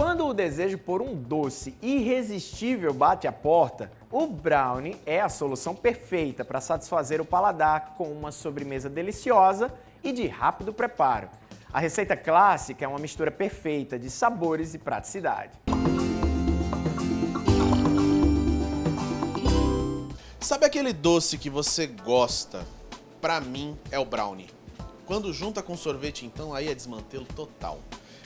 Quando o desejo por um doce irresistível bate à porta, o brownie é a solução perfeita para satisfazer o paladar com uma sobremesa deliciosa e de rápido preparo. A receita clássica é uma mistura perfeita de sabores e praticidade. Sabe aquele doce que você gosta? Pra mim é o brownie. Quando junta com sorvete, então, aí é desmantelo total.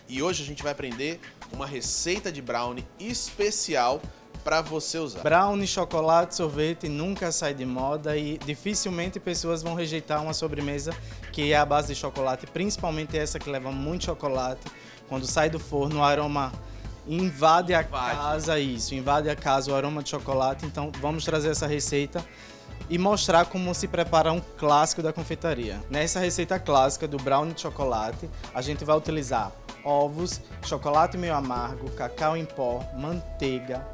E hoje a gente vai aprender uma receita de brownie especial para você usar. Brownie, chocolate, sorvete nunca sai de moda e dificilmente pessoas vão rejeitar uma sobremesa que é a base de chocolate, principalmente essa que leva muito chocolate. Quando sai do forno, o aroma invade a casa, o aroma de chocolate. Então vamos trazer essa receita e mostrar como se prepara um clássico da confeitaria. Nessa receita clássica do brownie de chocolate, a gente vai utilizar ovos, chocolate meio amargo, cacau em pó, manteiga,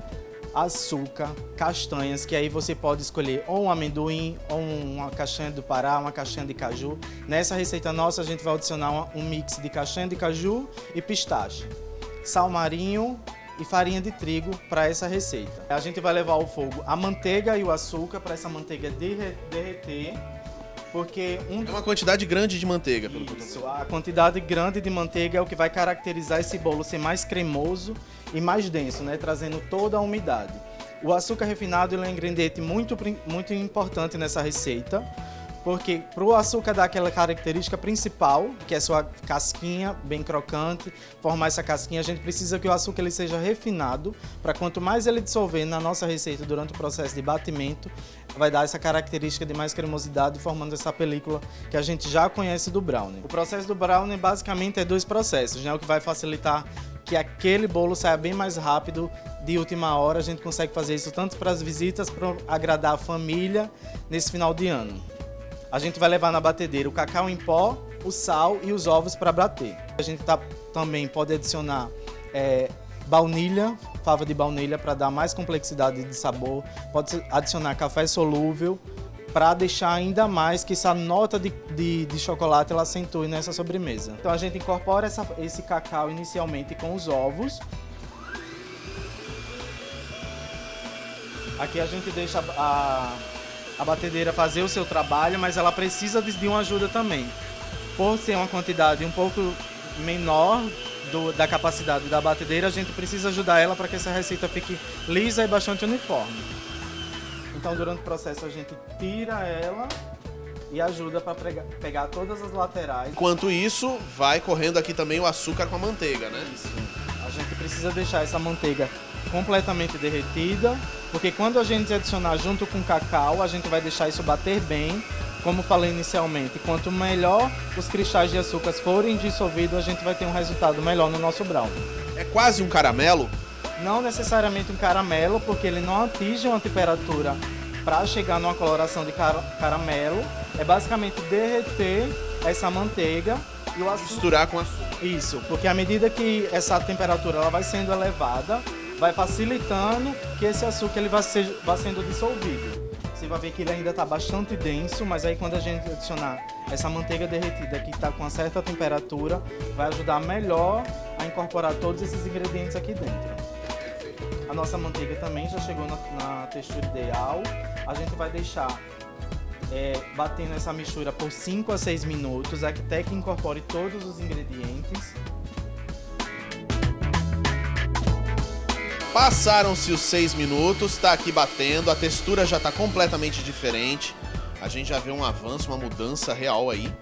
açúcar, castanhas, que aí você pode escolher ou um amendoim, ou uma castanha do Pará, uma castanha de caju. Nessa receita nossa a gente vai adicionar um mix de castanha de caju e pistache, sal marinho e farinha de trigo para essa receita. A gente vai levar ao fogo a manteiga e o açúcar para essa manteiga derreter, porque é uma quantidade grande de manteiga, pelo que eu tô vendo. A quantidade grande de manteiga é o que vai caracterizar esse bolo ser mais cremoso e mais denso, né? Trazendo toda a umidade. O açúcar refinado ele é um ingrediente muito importante nessa receita, porque para o açúcar dar aquela característica principal, que é sua casquinha bem crocante, formar essa casquinha, a gente precisa que o açúcar ele seja refinado, para quanto mais ele dissolver na nossa receita durante o processo de batimento, vai dar essa característica de mais cremosidade, formando essa película que a gente já conhece do brownie. O processo do brownie basicamente é dois processos, né? O que vai facilitar que aquele bolo saia bem mais rápido de última hora. A gente consegue fazer isso tanto para as visitas, para agradar a família nesse final de ano. A gente vai levar na batedeira o cacau em pó, o sal e os ovos para bater. A gente também pode adicionar baunilha, fava de baunilha para dar mais complexidade de sabor. Pode adicionar café solúvel para deixar ainda mais que essa nota de chocolate ela acentue nessa sobremesa. Então a gente incorpora esse cacau inicialmente com os ovos. Aqui a gente deixa a batedeira fazer o seu trabalho, mas ela precisa de uma ajuda também. Por ser uma quantidade um pouco menor da capacidade da batedeira, a gente precisa ajudar ela para que essa receita fique lisa e bastante uniforme. Então, durante o processo, a gente tira ela e ajuda para pegar todas as laterais. Enquanto isso, vai correndo aqui também o açúcar com a manteiga, né? Isso. A gente precisa deixar essa manteiga completamente derretida, porque quando a gente adicionar junto com o cacau, a gente vai deixar isso bater bem. Como falei inicialmente, quanto melhor os cristais de açúcar forem dissolvidos, a gente vai ter um resultado melhor no nosso brownie. É quase um caramelo? Não necessariamente um caramelo, porque ele não atinge uma temperatura para chegar numa coloração de caramelo. É basicamente derreter essa manteiga e o açúcar. Misturar com açúcar. Isso, porque à medida que essa temperatura ela vai sendo elevada, vai facilitando que esse açúcar ele vai sendo dissolvido. Você vai ver que ele ainda está bastante denso, mas aí quando a gente adicionar essa manteiga derretida que está com uma certa temperatura, vai ajudar melhor a incorporar todos esses ingredientes aqui dentro. A nossa manteiga também já chegou na textura ideal. A gente vai deixar batendo essa mistura por 5 a 6 minutos, até que incorpore todos os ingredientes. Passaram-se os 6 minutos, tá aqui batendo, a textura já tá completamente diferente. A gente já vê um avanço, uma mudança real aí.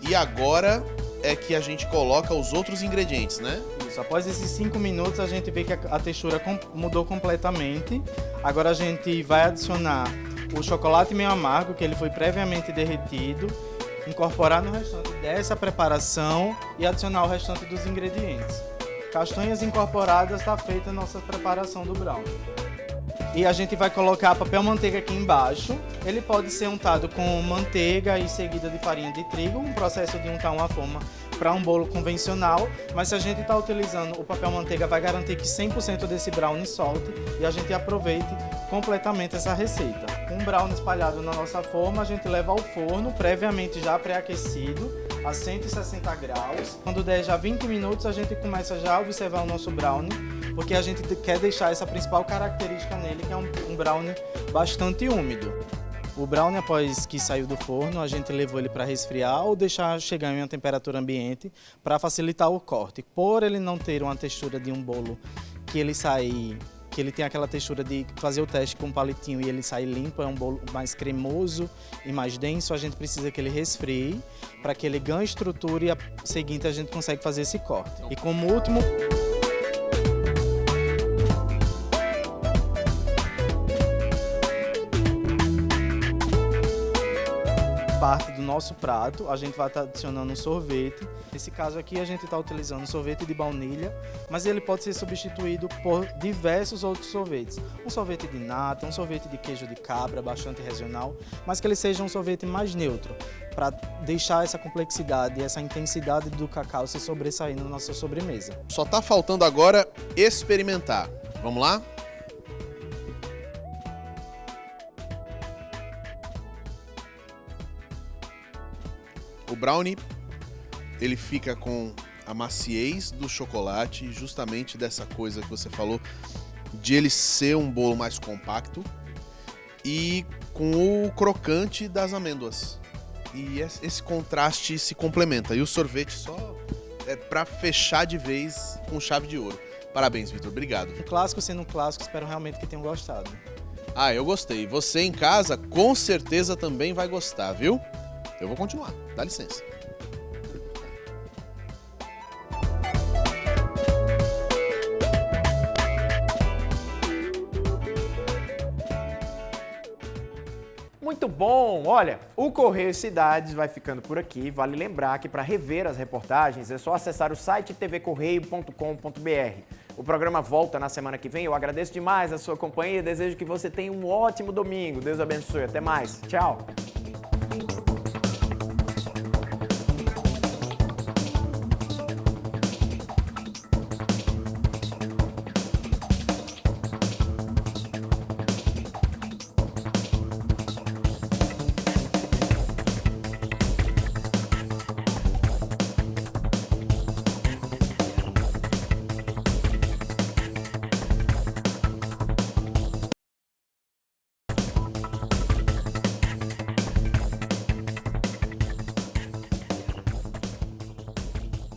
E agora é que a gente coloca os outros ingredientes, né? Isso, após esses 5 minutos a gente vê que a textura mudou completamente. Agora a gente vai adicionar o chocolate meio amargo, que ele foi previamente derretido, incorporar no restante dessa preparação e adicionar o restante dos ingredientes. Castanhas incorporadas, está feita a nossa preparação do brownie. E a gente vai colocar papel manteiga aqui embaixo. Ele pode ser untado com manteiga e seguida de farinha de trigo, um processo de untar uma forma para um bolo convencional, mas se a gente está utilizando o papel manteiga vai garantir que 100% desse brownie solte e a gente aproveite completamente essa receita. Um brownie espalhado na nossa forma, a gente leva ao forno previamente já pré-aquecido a 160 graus. Quando der já 20 minutos, a gente começa já a observar o nosso brownie, porque a gente quer deixar essa principal característica nele, que é um brownie bastante úmido. O brownie, após que saiu do forno, a gente levou ele para resfriar ou deixar chegar em uma temperatura ambiente para facilitar o corte. Por ele não ter uma textura de um bolo que ele tem aquela textura de fazer o teste com um palitinho e ele sai limpo, é um bolo mais cremoso e mais denso, a gente precisa que ele resfrie para que ele ganhe estrutura e a seguinte a gente consegue fazer esse corte. E como último... parte do nosso prato, a gente vai estar adicionando um sorvete. Nesse caso aqui a gente está utilizando sorvete de baunilha, mas ele pode ser substituído por diversos outros sorvetes. Um sorvete de nata, um sorvete de queijo de cabra, bastante regional, mas que ele seja um sorvete mais neutro, para deixar essa complexidade e essa intensidade do cacau se sobressair na nossa sobremesa. Só tá faltando agora experimentar. Vamos lá? O brownie, ele fica com a maciez do chocolate, justamente dessa coisa que você falou, de ele ser um bolo mais compacto e com o crocante das amêndoas. E esse contraste se complementa. E o sorvete só é para fechar de vez com chave de ouro. Parabéns, Vitor. Obrigado. Um clássico sendo um clássico, espero realmente que tenham gostado. Ah, eu gostei. Você em casa com certeza também vai gostar, viu? Eu vou continuar. Dá licença. Muito bom! Olha, o Correio Cidades vai ficando por aqui. Vale lembrar que para rever as reportagens é só acessar o site tvcorreio.com.br. O programa volta na semana que vem. Eu agradeço demais a sua companhia e desejo que você tenha um ótimo domingo. Deus abençoe. Até mais. Tchau!